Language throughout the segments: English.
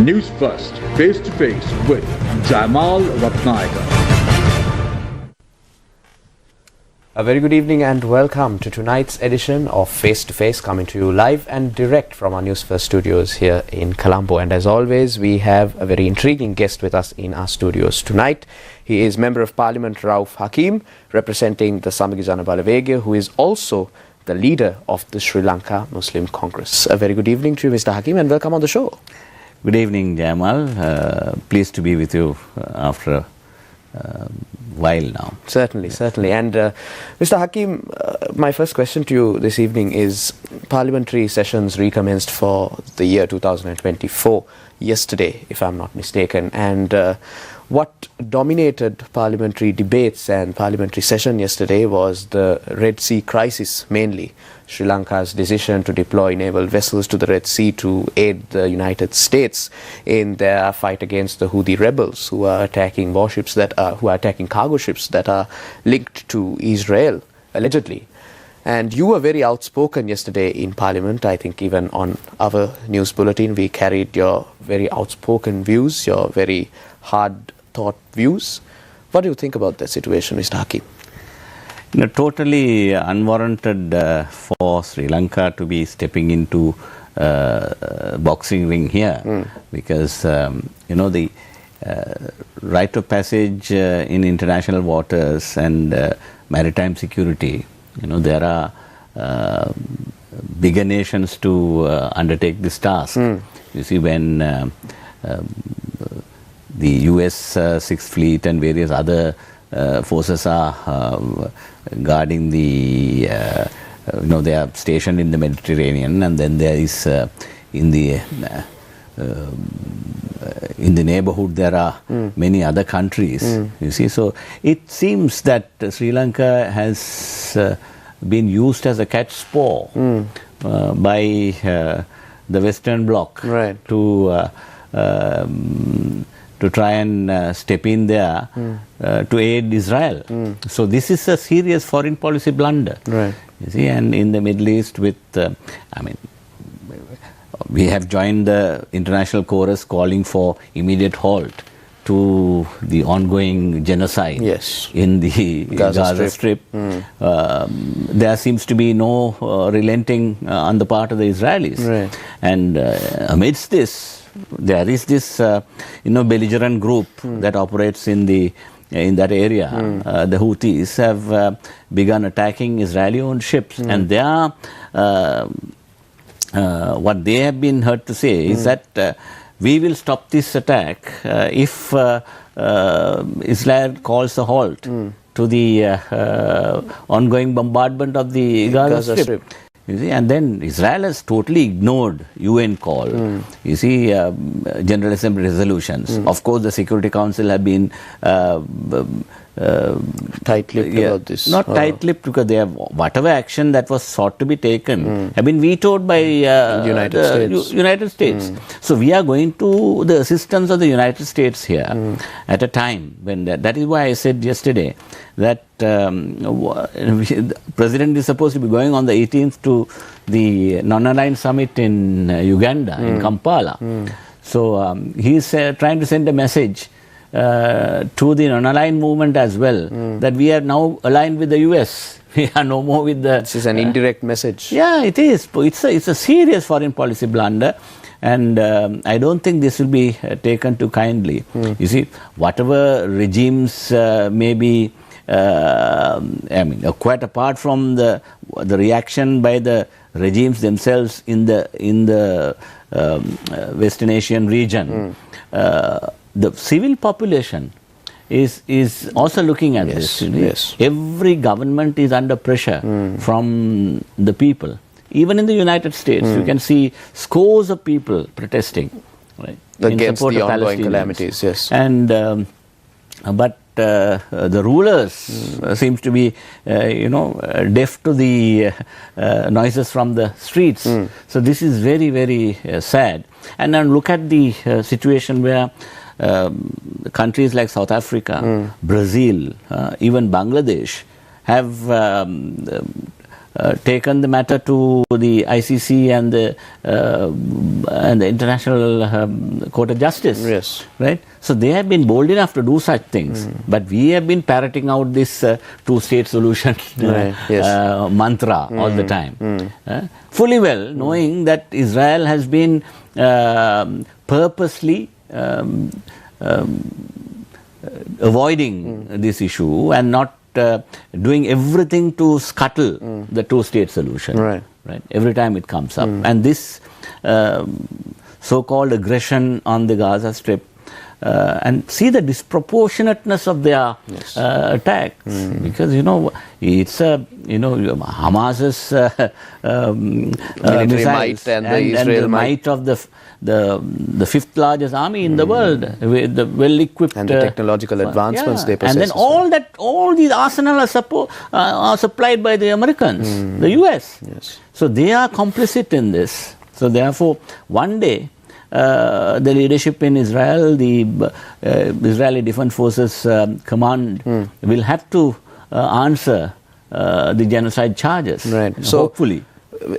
News First, face to face with Jamal Ratnayaka. A very good evening and welcome to tonight's edition of Face to Face, coming to you live and direct from our Newsfirst studios here in Colombo. And as always, we have a very intriguing guest with us in our studios tonight. He is Member of Parliament Rauff Hakeem, representing the Samagijana Balawege, who is also the leader of the Sri Lanka Muslim Congress. A very good evening to you, Mr. Hakeem, and welcome on the show. Good evening, Jamal. Pleased to be with you after a while now. Certainly. And Mr. Hakeem, my first question to you this evening is, parliamentary sessions recommenced for the year 2024 yesterday, if I'm not mistaken, and what dominated parliamentary debates and parliamentary session yesterday was the Red Sea crisis mainly. Sri Lanka's decision to deploy naval vessels to the Red Sea to aid the United States in their fight against the Houthi rebels who are attacking cargo ships that are linked to Israel, allegedly. And you were very outspoken yesterday in Parliament. I think even on our news bulletin we carried your very outspoken views, your very hard thought views. What do you think about that situation, Mr. Hakeem? Totally unwarranted for Sri Lanka to be stepping into boxing ring here, because the right of passage in international waters and maritime security, there are bigger nations to undertake this task. You see, when the US Sixth Fleet and various other forces are guarding the, they are stationed in the Mediterranean, and then there is in the neighborhood there are many other countries. You see, so it seems that Sri Lanka has been used as a cat's paw by the Western Bloc, right, to try and step in there to aid Israel. So this is a serious foreign policy blunder. Right. You see, and in the Middle East with, we have joined the international chorus calling for immediate halt to the ongoing genocide in the Gaza Strip. There seems to be no relenting on the part of the Israelis. Right. And amidst this, there is this belligerent group that operates in that area. The Houthis have begun attacking Israeli-owned ships, and they are what they have been heard to say is that we will stop this attack if Israel calls a halt to the ongoing bombardment of the Gaza Strip. You see, and then Israel has totally ignored UN call. You see, General Assembly resolutions. Of course, the Security Council have been tight-lipped about this. Not tight-lipped, because they have whatever action that was sought to be taken have been vetoed by United States. So we are going to the assistance of the United States here at a time when that is why I said yesterday that the President is supposed to be going on the 18th to the non-aligned summit in Uganda, in Kampala. So he is trying to send a message to the non-aligned movement as well, that we are now aligned with the US. We are no more with the... This is an indirect message. Yeah, it is. It's a serious foreign policy blunder, and I don't think this will be taken too kindly. You see, whatever regimes may be, quite apart from the reaction by the regimes themselves in the Western Asian region, the civil population is also looking at this. Yes. Every government is under pressure from the people. Even in the United States, you can see scores of people protesting, right, against the ongoing calamities. Yes. And but the rulers seems to be, deaf to the noises from the streets. So this is very, very sad. And then look at the situation where countries like South Africa, Brazil, even Bangladesh have taken the matter to the ICC and the International Court of Justice. Yes. Right? So they have been bold enough to do such things. But we have been parroting out this two-state solution mantra all the time. Fully well knowing that Israel has been purposely avoiding this issue and not doing everything to scuttle the two-state solution. Right. Every time it comes up. And this so-called aggression on the Gaza Strip, and see the disproportionateness of their attacks, because it's Hamas's military might and the Israel might of the fifth largest army in the world, with the well-equipped and the technological advancements they possess. And then all these arsenals are supplied by the Americans, the US. Yes. So they are complicit in this. So therefore, one day, the leadership in Israel, the Israeli Defense Forces command will have to answer the genocide charges. Right. So hopefully.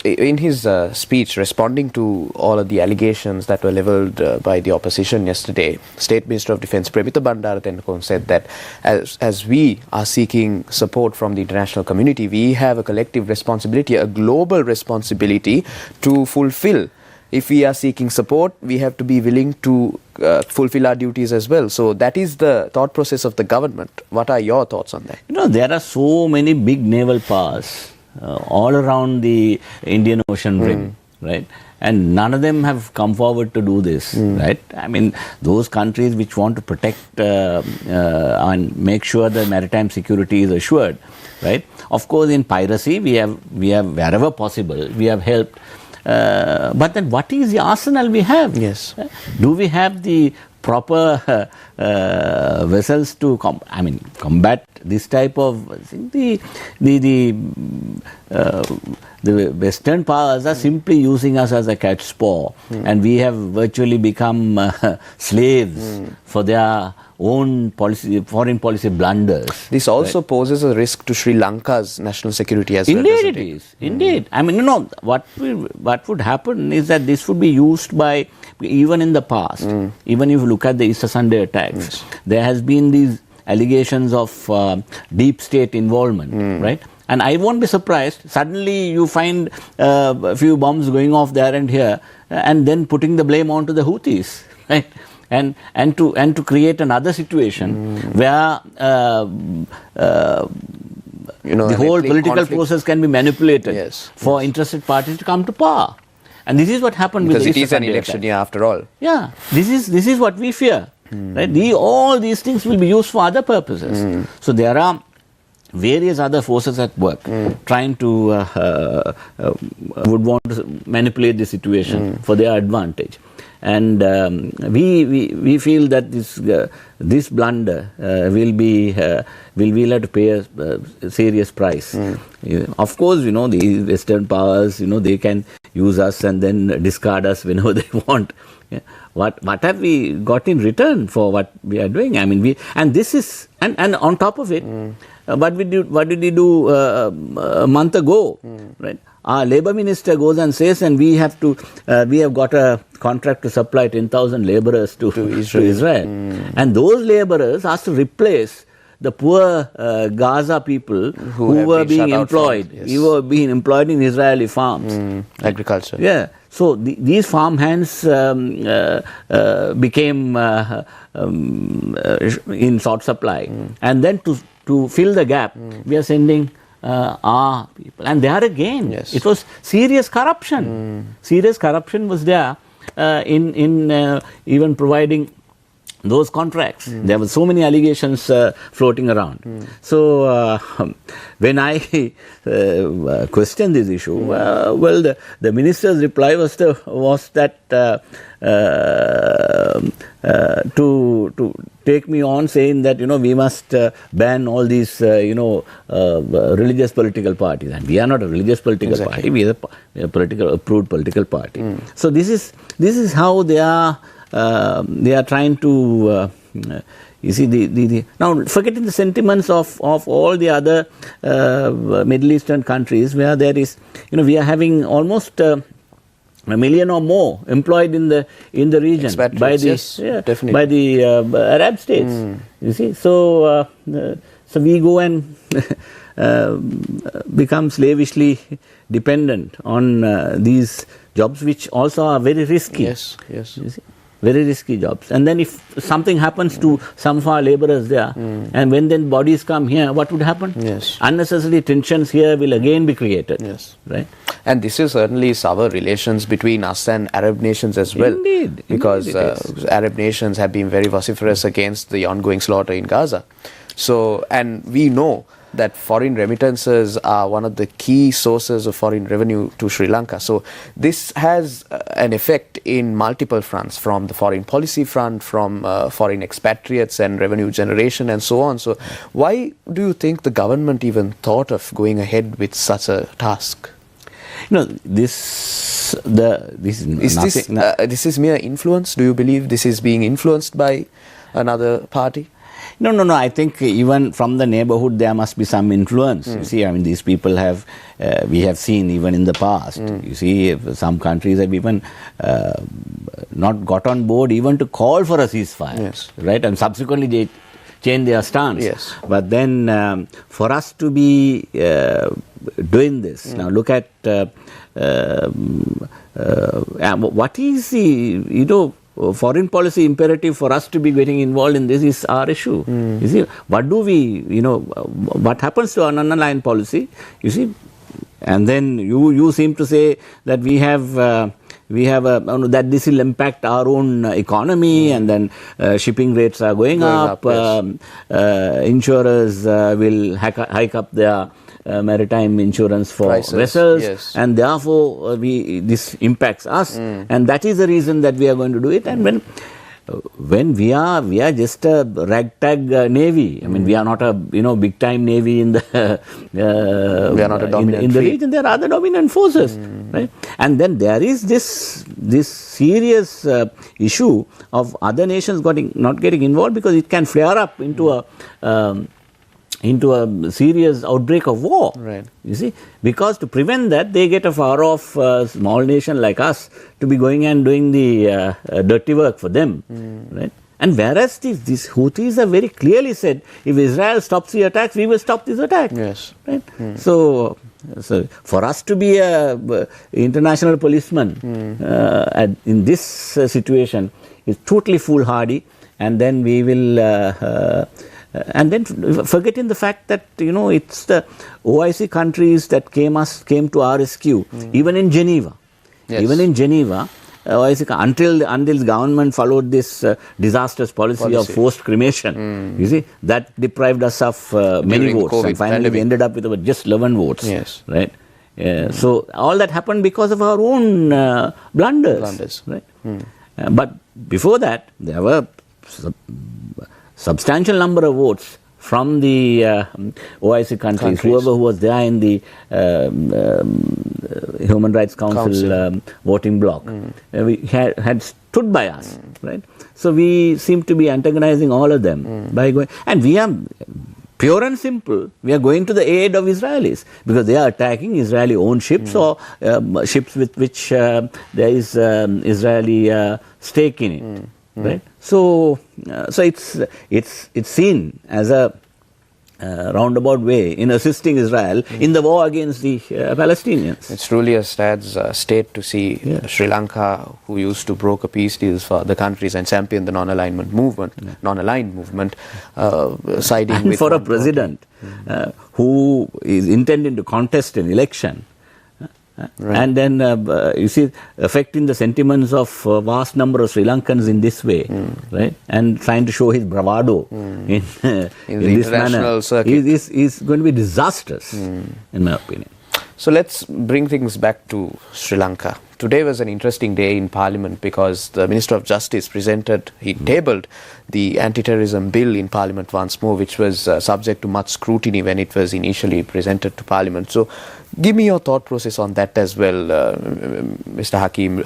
In his speech responding to all of the allegations that were leveled by the opposition yesterday, State Minister of Defence Premita Bandarathenakone said that as we are seeking support from the international community, we have a collective responsibility, a global responsibility to fulfill. If we are seeking support, we have to be willing to fulfill our duties as well. So that is the thought process of the government. What are your thoughts on that? There are so many big naval powers all around the Indian Ocean rim, right? And none of them have come forward to do this, right? I mean, those countries which want to protect and make sure that maritime security is assured, right? Of course, in piracy, we have wherever possible, we have helped. But then what is the arsenal we have? Yes. Do we have the proper vessels to combat this type of the Western powers are simply using us as a cat's paw, and we have virtually become slaves for their own foreign policy blunders. This also poses a risk to Sri Lanka's national security as well. Indeed it is. Indeed. I mean, what would happen is that this would be used by, even in the past, even if you look at the Easter Sunday attacks, there has been these allegations of deep state involvement, right? And I won't be surprised, suddenly you find a few bombs going off there and here, and then putting the blame onto the Houthis, right? And to create another situation where the whole political process can be manipulated for interested parties to come to power. And this is what happened with the Because it is an election year after all. Yeah, this is what we fear. Right? All these things will be used for other purposes. So there are various other forces at work trying to would want to manipulate the situation for their advantage. And we feel that this blunder we'll have to pay a serious price. Of course, the Western powers, they can use us and then discard us whenever they want. What have we got in return for what we are doing? I mean, and on top of it, what did we do a month ago, right? Our Labour Minister goes and says, and we have got a contract to supply 10,000 labourers to Israel. And those labourers are to replace the poor Gaza people who were being employed. We were being employed in Israeli farms. Agriculture. Yeah. So these farm hands became in short supply. And then to fill the gap, we are sending our people. And there again, it was serious corruption. Serious corruption was there in even providing those contracts. There were so many allegations floating around. So when I questioned this issue, the minister's reply was that to take me on, saying that we must ban all these religious political parties, and we are not a religious political party. We are a approved political party. So this is how they are trying to You see, now forgetting the sentiments of all the other Middle Eastern countries where there is, we are having almost a million or more employed in the region by the Arab states. You see, so we go and become slavishly dependent on these jobs, which also are very risky. Yes. You see? Very risky jobs. And then if something happens to some of our laborers there, and when then bodies come here, what would happen? Yes. Unnecessary tensions here will again be created. Yes. Right? And this is certainly sour relations between us and Arab nations as well. Indeed. Because Arab nations have been very vociferous against the ongoing slaughter in Gaza. So, and we know that foreign remittances are one of the key sources of foreign revenue to Sri Lanka. So this has an effect in multiple fronts, from the foreign policy front, from foreign expatriates and revenue generation and so on. So why do you think the government even thought of going ahead with such a task? This is mere influence? Do you believe this is being influenced by another party? No. I think even from the neighborhood there must be some influence. You see, I mean, these people have, we have seen even in the past. You see, some countries have even not got on board even to call for a ceasefire. Yes. Right? And subsequently they changed their stance. Yes. But then for us to be doing this, now look at what is the, foreign policy imperative for us to be getting involved in this is our issue. You see, what do we, what happens to an underlying policy, you see, and then you seem to say that we have that this will impact our own economy, and then shipping rates are going up, yes. Insurers will hike up their maritime insurance for prices, vessels, yes. And therefore this impacts us, and that is the reason that we are going to do it. And when we are just a ragtag navy, I mean, we are not a big time navy in the we are not a dominant in the region. There are other dominant forces, right? And then there is this serious issue of other nations not getting involved, because it can flare up into a serious outbreak of war. Right. You see, because to prevent that, they get a far-off small nation like us to be going and doing the dirty work for them, right? And whereas these Houthis have very clearly said, if Israel stops the attacks, we will stop this attack. Yes. Right? So for us to be a international policeman in this situation is totally foolhardy, and then we will. And then forgetting the fact that it's the OIC countries that came to our rescue, even in Geneva. Yes. Even in Geneva, OIC, until the government followed this disastrous policy of forced cremation, you see, that deprived us of many votes, COVID and finally we ended up with just 11 votes. Yes. Right. So all that happened because of our own blunders. Right. But before that, there were substantial number of votes from the OIC countries, whoever was there in the Human Rights Council voting bloc, we had stood by us, right? So we seem to be antagonizing all of them by going, and we are pure and simple, we are going to the aid of Israelis, because they are attacking Israeli-owned ships or ships with which there is Israeli stake in it. Right, so it's seen as a roundabout way in assisting Israel in the war against the Palestinians. It's truly a sad state to see Sri Lanka, who used to broker peace deals for other countries and champion the non-aligned movement, siding and with for a president who is intending to contest an election. Right. And then, you see, affecting the sentiments of a vast number of Sri Lankans in this way, right? And trying to show his bravado in this manner is going to be disastrous, in my opinion. So let's bring things back to Sri Lanka. Today was an interesting day in Parliament because the Minister of Justice tabled the anti-terrorism bill in Parliament once more, which was subject to much scrutiny when it was initially presented to Parliament. So Give me your thought process on that as well, Mr. Hakeem.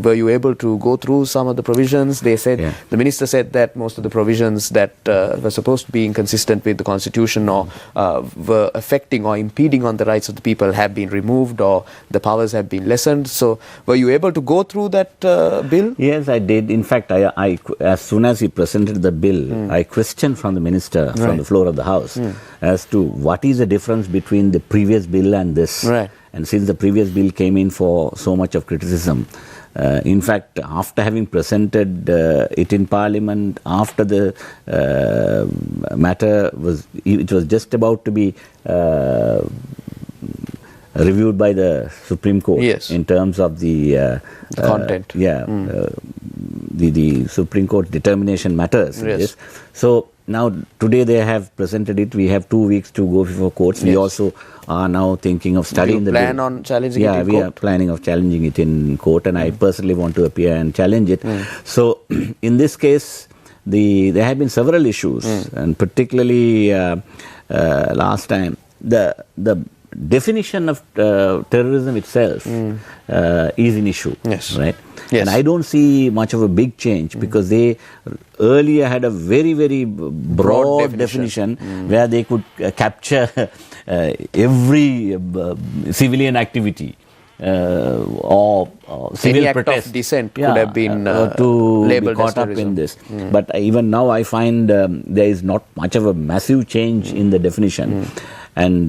Were you able to go through some of the provisions? They said, the minister said that most of the provisions that were supposed to be inconsistent with the constitution or were affecting or impeding on the rights of the people have been removed, or the powers have been lessened. So were you able to go through that bill? Yes, I did. In fact, I as soon as he presented the bill, I questioned from the minister from the floor of the House as to what is the difference between the previous bill and this. Right. And since the previous bill came in for so much of criticism, in fact, after having presented it in Parliament, after the matter was just about to be reviewed by the Supreme Court in terms of the content. The Supreme Court determination matters. Yes. So now today they have presented it. We have 2 weeks to go before courts. We also are now thinking of studying the bill. Do you plan on challenging it in court? Yeah, we are planning of challenging it in court, and I personally want to appear and challenge it. So in this case, there have been several issues, and particularly last time, the definition of terrorism itself is an issue, right? And I don't see much of a big change, because they earlier had a very, very broad definition where they could capture every civilian activity or civil any protest. Act of dissent could have been labeled caught up in this. But even now I find there is not much of a massive change in the definition. And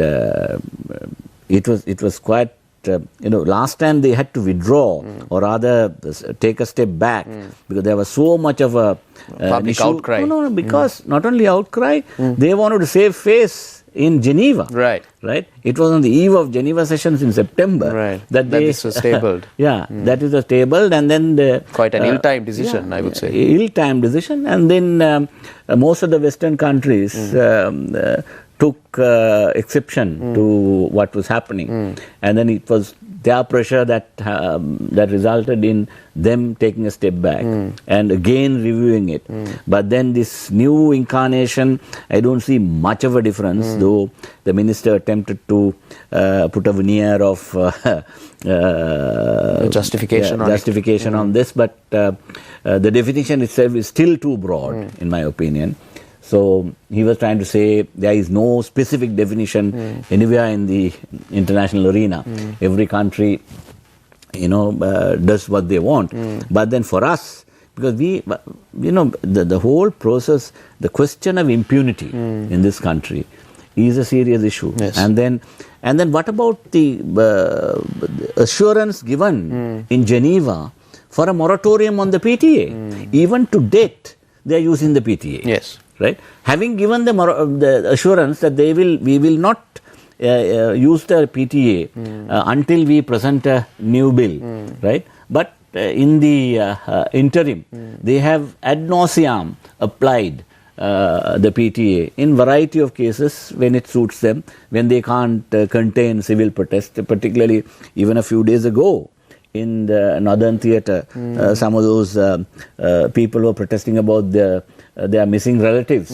it was quite, last time they had to withdraw or rather take a step back because there was so much of a public outcry. No, because not only outcry, they wanted to save face in Geneva. Right. It was on the eve of Geneva sessions in September that this was tabled. That is was tabled, and then quite an ill-timed decision, I would say. Ill-timed decision, and then most of the Western countries took exception to what was happening, and then it was their pressure that resulted in them taking a step back and again reviewing it. But then this new incarnation, I don't see much of a difference, though the minister attempted to put a veneer of justification on this, but the definition itself is still too broad, in my opinion. So he was trying to say there is no specific definition anywhere in the international arena. Every country, does what they want. But then for us, because the whole process, the question of impunity in this country is a serious issue. And then what about the assurance given in Geneva for a moratorium on the PTA? Even to date, they are using the PTA. Right? Having given the assurance that we will not use the PTA until we present a new bill, right? But in the interim, they have ad nauseam applied the PTA in variety of cases when it suits them, when they can't contain civil protest, particularly even a few days ago. In the Northern Theatre, some of those people were protesting about their missing relatives,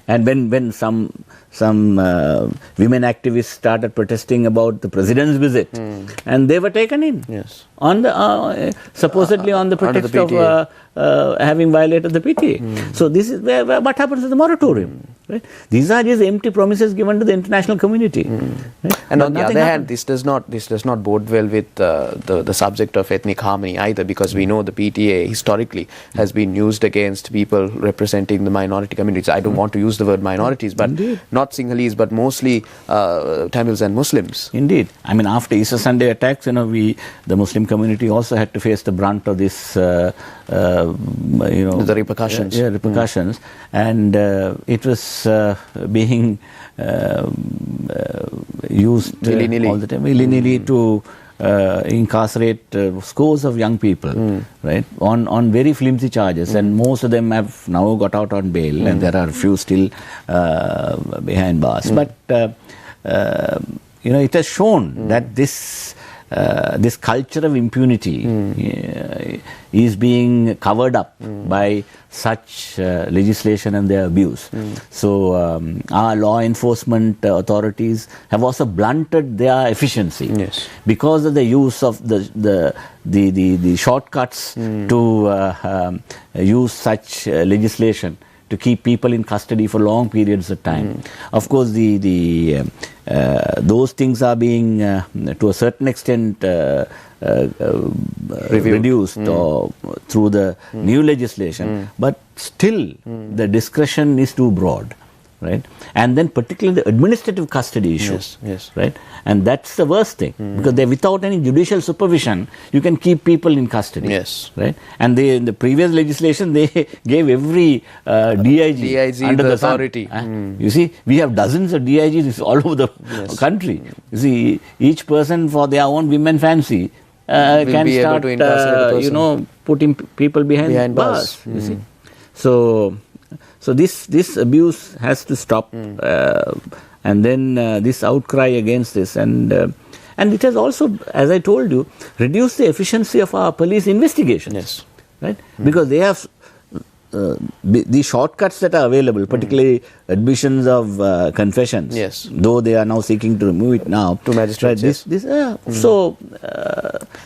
and when some women activists started protesting about the president's visit, and they were taken in on the supposedly on the pretext of having violated the PTA. So this is what happens to the moratorium. Right? These are just empty promises given to the international community. Right? And on the other hand, this does not bode well with the subject of ethnic harmony either, because we know the PTA historically has been used against people representing the minority communities. I don't want to use the word minorities, but not Sinhalese, but mostly Tamils and Muslims. Indeed. I mean, after Easter Sunday attacks, the Muslim community also had to face the brunt of this, the repercussions. Repercussions. And it was being used all the time, willy-nilly to incarcerate scores of young people, right, on very flimsy charges, and most of them have now got out on bail, and there are a few still behind bars. But it has shown that this this culture of impunity is being covered up by such legislation and their abuse. So our law enforcement authorities have also blunted their efficiency because of the use of the shortcuts to use such legislation to keep people in custody for long periods of time. Of course, those things are being, to a certain extent, reduced or through the new legislation, but still the discretion is too broad. Right, and then particularly the administrative custody issue, right, and that's the worst thing because they, without any judicial supervision, you can keep people in custody, right, and they, in the previous legislation, they gave every DIG under the authority. You see, we have dozens of DIGs all over the country. You see, each person for their own women fancy can start, putting people behind bars. You see, so this abuse has to stop, and then this outcry against this, and it has also, as I told you, reduced the efficiency of our police investigations, right? Because they have the shortcuts that are available, particularly admissions of confessions, though they are now seeking to remove it now to magistrates. So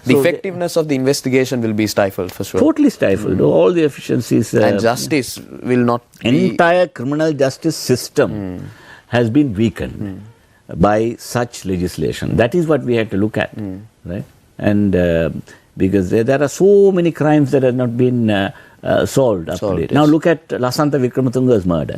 the effectiveness of the investigation will be stifled for sure. Totally stifled. All the efficiencies and justice will not. Entire criminal justice system has been weakened by such legislation. That is what we have to look at, right? And because there are so many crimes that have not been solved up to date. Now look at Lasantha Wickrematunga's murder.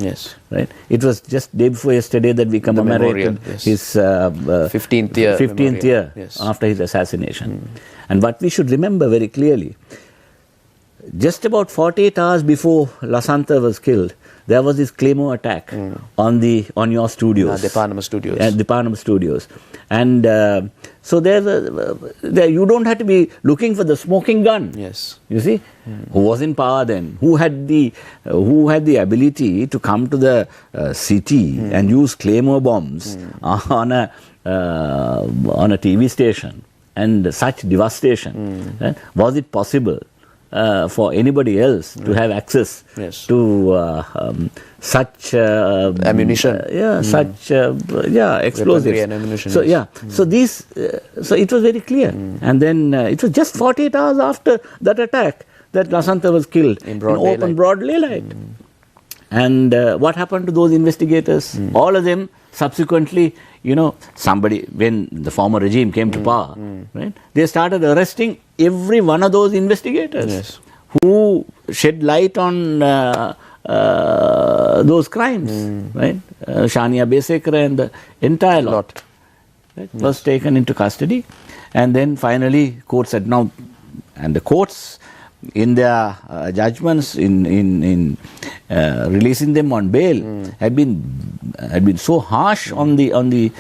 Right. It was just day before yesterday that we commemorated his 15th year after his assassination. And what we should remember very clearly, just about 48 hours before Lasantha was killed, there was this Claymore attack on your studios. The Panama studios. The Panama studios. And so there you don't have to be looking for the smoking gun. You see, who was in power then? Who had the ability to come to the city and use Claymore bombs on a TV station and such devastation? Was it possible for anybody else to have access to such ammunition, such explosives and ammunition. So so it was very clear, and then it was just 48 hours after that attack that Lasantha was killed in open broad daylight. And what happened to those investigators? All of them subsequently, somebody, when the former regime came to power, right, they started arresting every one of those investigators who shed light on those crimes, right? Shania Besekara and the entire lot was taken into custody, and then finally court said no, and the courts in their judgments in releasing them on bail had been so harsh on the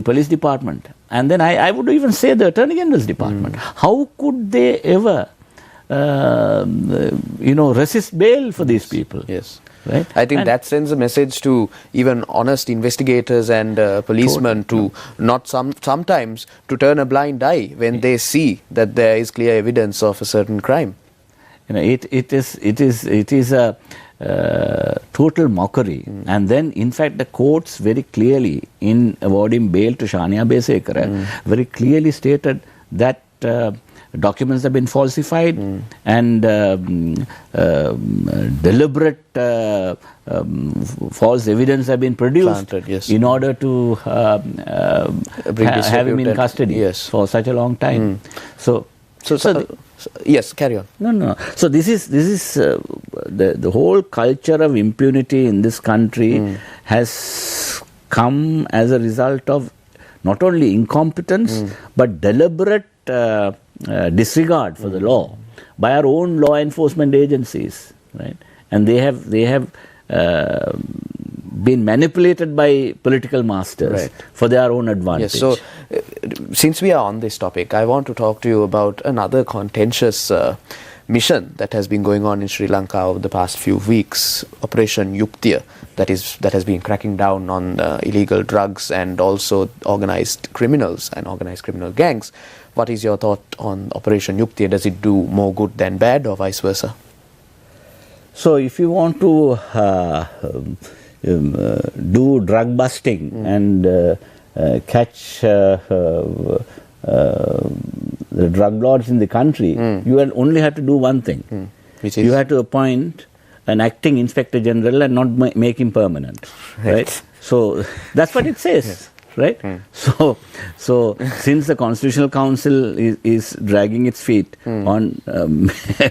police department, and then I would even say the Attorney General's department. How could they ever resist bail for these people? Right? I think that sends a message to even honest investigators and policemen to not sometimes to turn a blind eye when they see that there is clear evidence of a certain crime. It is a total mockery. And then, in fact, the courts very clearly, in awarding bail to Shania Besekara, very clearly stated that documents have been falsified and deliberate false evidence have been produced in order to have him in custody for such a long time. Yes, carry on. No. So this is the whole culture of impunity in this country has come as a result of not only incompetence but deliberate disregard for the law by our own law enforcement agencies, right? And they have been manipulated by political masters for their own advantage. So, since we are on this topic, I want to talk to you about another contentious mission that has been going on in Sri Lanka over the past few weeks, Operation Yuktiya, that has been cracking down on illegal drugs and also organized criminals and organized criminal gangs. What is your thought on Operation Yukti? Does it do more good than bad, or vice versa? So, if you want to do drug busting and catch the drug lords in the country, you will only have to do one thing. Which is? You have to appoint an acting Inspector General and not make him permanent. Right? So, that's what it says. Yes. Right? So since the Constitutional Council is dragging its feet on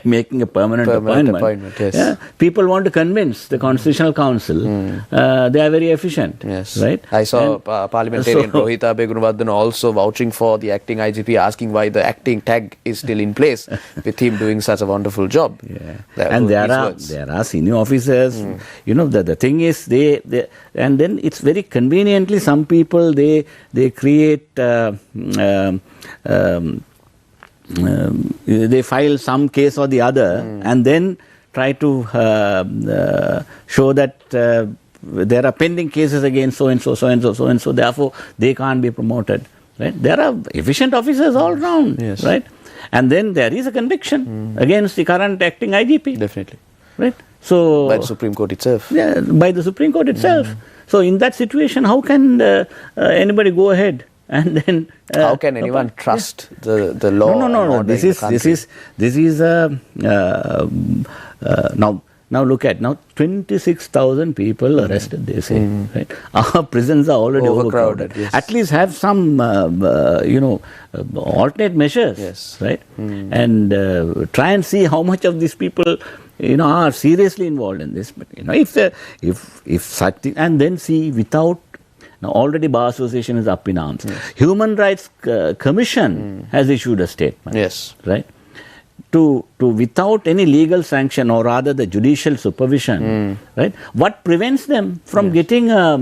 making a permanent appointment, yes. People want to convince the Constitutional Council they are very efficient. Yes. Right? I saw parliamentarian Rohita Begunavardhana also vouching for the acting IGP, asking why the acting tag is still in place with him doing such a wonderful job. Yeah. And there are senior officers. You know, the thing is, they and then it's very conveniently some people they create they file some case or the other and then try to show that there are pending cases against so and so, therefore they can't be promoted. Right? There are efficient officers all round. Yes. Right? And then there is a conviction against the current acting IGP. Definitely. Right? So by the Supreme Court itself. Yeah, by the Supreme Court itself. So in that situation, how can anybody go ahead and then? How can anyone trust the law? No. This is now look at 26,000 people arrested. They say, right? Our prisons are already overcrowded. Yes. At least have some alternate measures. Yes. Right? And try and see how much of these people are seriously involved in this. But if such thing, and then see without. Now already Bar Association is up in arms. Yes. Human Rights Commission has issued a statement. Yes. Right. To without any legal sanction, or rather the judicial supervision, right? What prevents them from getting a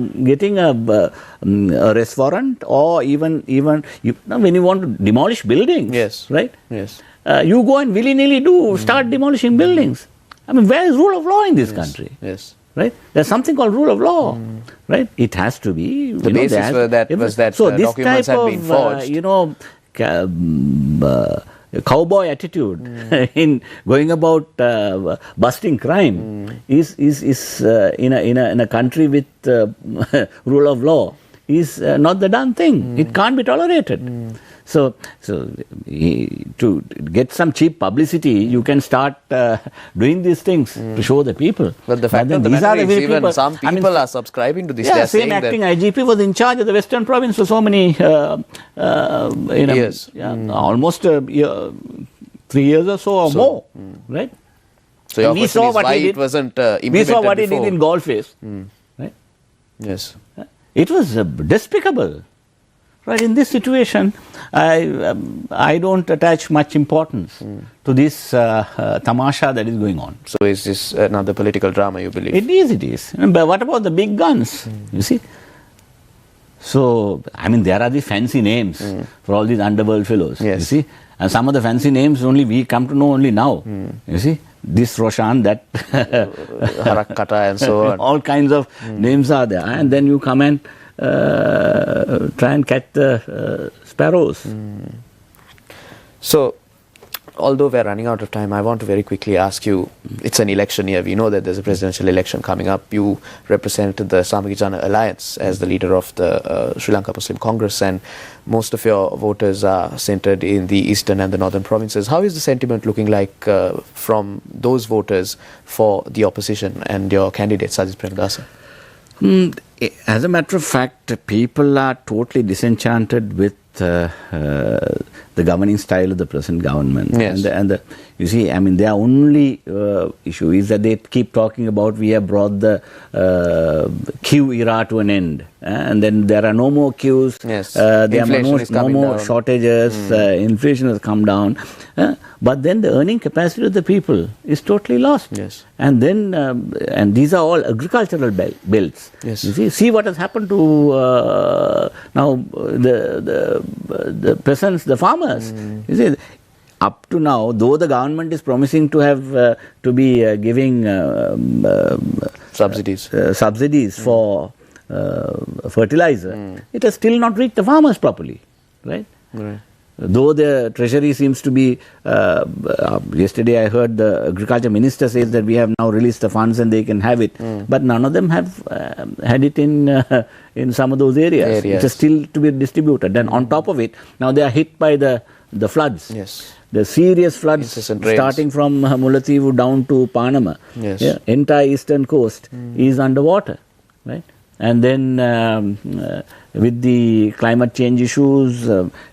arrest warrant, or even when you want to demolish buildings? Yes. Right. Yes. You go and willy-nilly start demolishing buildings. I mean, where is rule of law in this country? Yes. Right? There's something called rule of law. Right? It has to be. The basis for that was that documents had been forged. Cowboy attitude in going about busting crime is in a country with rule of law is not the done thing. It can't be tolerated. So to get some cheap publicity, you can start doing these things to show the people. But the fact of the matter is, even some people are subscribing to this. Yeah, same acting IGP was in charge of the Western Province for so many years. Almost 3 years or so or more. Right? So your question is why it wasn't implemented We saw what before. he did in Golface. Right? Yes. It was despicable. Right, in this situation, I don't attach much importance to this tamasha that is going on. So is this another political drama, you believe? It is. But what about the big guns? You see? So, I mean, there are the fancy names for all these underworld fellows. Yes. You see? And some of the fancy names only we come to know only now. You see? This Roshan, that Harakkata and so on. All kinds of names are there. And then you come and try and catch the sparrows. So, although we're running out of time, I want to very quickly ask you, it's an election year. We know that there's a presidential election coming up. You represent the Samaki Jana Alliance as the leader of the Sri Lanka Muslim Congress, and most of your voters are centered in the eastern and the northern provinces. How is the sentiment looking like from those voters for the opposition and your candidate, Sajid Premadasa? As a matter of fact, people are totally disenchanted with the governing style of the present government. Yes. And you see, I mean, their only issue is that they keep talking about we have brought the queue era to an end. And then there are no more queues. Yes. There are no more down. shortages. Inflation has come down. But then the earning capacity of the people is totally lost. Yes. And then, and these are all agricultural belts. Yes. You see what has happened to now the peasants, the farmers. You see, up to now, though the government is promising to have to be giving subsidies for fertilizer, it has still not reached the farmers properly, right? Right. though the treasury seems to be, yesterday I heard the agriculture minister says that we have now released the funds and they can have it, but none of them have had it in some of those areas. It is still to be distributed. And on top of it, now they are hit by the floods. Yes. The serious floods starting from Mullaitivu down to Panama. Yes. Yeah, entire eastern coast is underwater, right? And then with the climate change issues,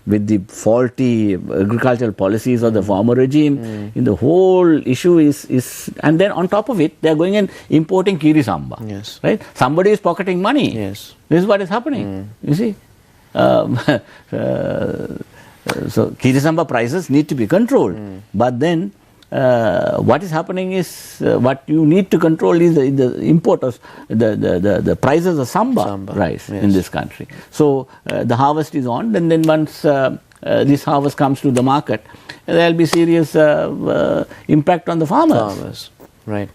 with the faulty agricultural policies of the former regime, in the whole issue is, and then on top of it, they are going and importing kiri samba. Yes. Right? Somebody is pocketing money. Yes. This is what is happening. You see. So kiri samba prices need to be controlled, but then what is happening is what you need to control is the import of the prices of samba rice in this country. So the harvest is on, and then once this harvest comes to the market, there will be serious impact on the farmers. Right.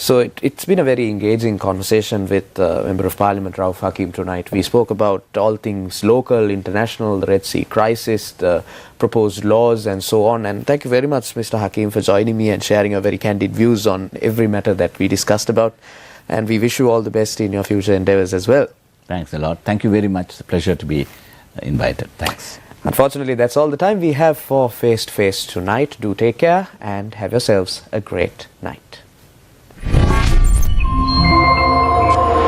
So it's been a very engaging conversation with Member of Parliament Rauff Hakeem tonight. We spoke about all things local, international, the Red Sea crisis, the proposed laws and so on. And thank you very much, Mr. Hakeem, for joining me and sharing your very candid views on every matter that we discussed about. And we wish you all the best in your future endeavours as well. Thanks a lot. Thank you very much. It's a pleasure to be invited. Thanks. Unfortunately, that's all the time we have for Face to Face tonight. Do take care and have yourselves a great night.